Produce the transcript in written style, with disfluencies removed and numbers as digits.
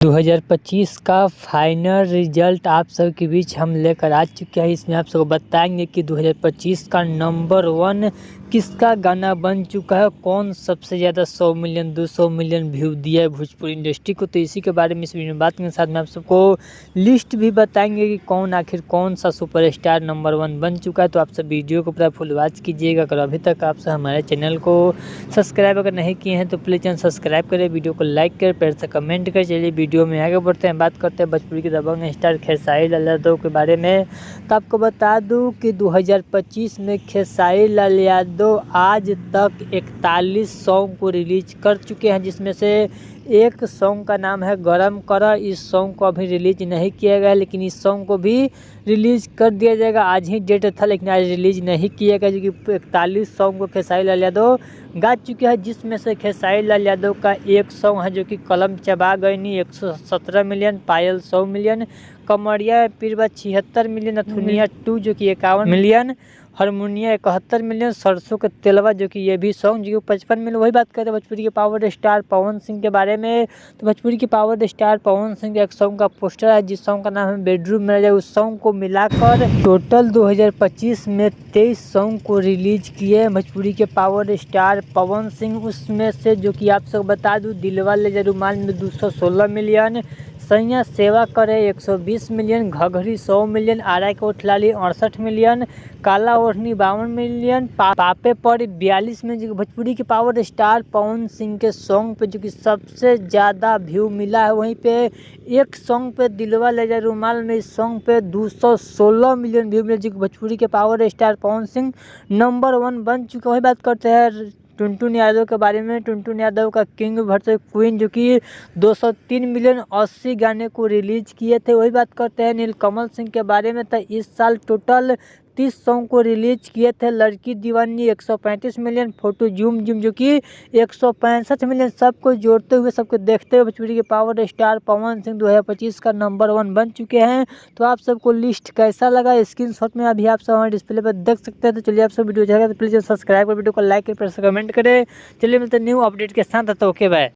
2025 का final result आप सबके बीच हम लेकर आ चुके हैं। इसमें आप सबको बताएंगे कि 2025 का नंबर 1 किसका गाना बन चुका है, कौन सबसे ज़्यादा 100 मिलियन 200 मिलियन व्यू दिया है भोजपुरी इंडस्ट्री को। तो इसी के बारे में इस वीडियो में बात के साथ में आप सबको लिस्ट भी बताएंगे कि कौन सा सुपरस्टार नंबर 1 बन चुका है। तो आप सब वीडियो को पूरा फुल वॉच कीजिएगा। अगर अभी तक आप सब हमारे चैनल को सब्सक्राइब अगर नहीं किए हैं तो प्लीज़ चैनल सब्सक्राइब करें, वीडियो को लाइक करें, प्यार से कमेंट करें। चलिए वीडियो में आगे बढ़ते हैं, बात करते हैं भोजपुरी के दबंग स्टार खेसारी लाल यादव के बारे में। तो आपको बता दूं कि 2025 में खेसारी लाल यादव आज तक 41 सॉन्ग को रिलीज कर चुके हैं, जिसमें से एक सॉन्ग का नाम है गरम करा। इस सॉन्ग को अभी रिलीज नहीं किया गया, लेकिन इस सॉन्ग को भी रिलीज कर दिया जाएगा। आज ही डेट था लेकिन आज रिलीज नहीं किया गया, जो कि 41 सॉन्ग को खेसारी लाल यादव गा चुके हैं। जिसमें से खेसारी लाल यादव का एक सॉन्ग है जो कि कलम चबा गईनी 117 मिलियन, पायल 100 मिलियन, कमरिया पीरबा 76 मिलियन, अथुनिया 2 जो कि 51 मिलियन, हारमोनिया 71 मिलियन, सरसों के तेलवा जो कि ये भी सॉन्ग जो कि 55 मिलियन। वही बात करते हैं भोजपुरी के पावर स्टार पवन सिंह के बारे में। तो भोजपुरी के पावर स्टार पवन सिंह के एक सॉन्ग का पोस्टर है जिस सॉन्ग का नाम है बेडरूम में जाए। उस सॉन्ग को मिलाकर टोटल 2025 में 23 सॉन्ग को रिलीज किए भोजपुरी के पावर स्टार पवन सिंह। उसमें से जो कि आप सब बता दूं, दिलवा ले जा रुमाल में 216 मिलियन, सैया सेवा करे 120 मिलियन, घघरी 100 मिलियन, आरा के ओठलाली 68 मिलियन, काला ओढ़नी 52 मिलियन, पापे पर 42 मिलियन। जो भोजपुरी के पावर स्टार पवन सिंह के सॉन्ग पे जो कि सबसे ज़्यादा व्यू मिला है। वहीं पे एक सॉन्ग पे दिलवा ले जा रुमाल में इस सॉन्ग पे 216 मिलियन व्यू मिले, जो कि भोजपुरी के power star Pawan Singh number 1 बन चुके। वही बात करते हैं टुनटुन यादव के बारे में। टुनटुन यादव का किंग वर्सेस क्वीन जो कि 203 मिलियन 80 गाने को रिलीज किए थे। वही बात करते हैं नीलकमल सिंह के बारे में। तो इस साल टोटल 30 सॉन्ग को रिलीज किए थे। लड़की दीवानी 135 मिलियन, फोटो जूम जूम जो कि 165 मिलियन। सबको जोड़ते हुए सबको देखते हुए भोजपुरी के पावर स्टार पवन सिंह 2025 का नंबर 1 बन चुके हैं। तो आप सबको लिस्ट कैसा लगा, स्क्रीनशॉट में अभी आप सब हमारे डिस्प्ले पर देख सकते हैं। तो चलिए आप सब वीडियो अच्छा लगा तो प्लीज़ सब्सक्राइब कर, वीडियो को लाइक कर, प्रेस कमेंट करें। चलिए मिलते हैं न्यू अपडेट के साथ। तो ओके बाय।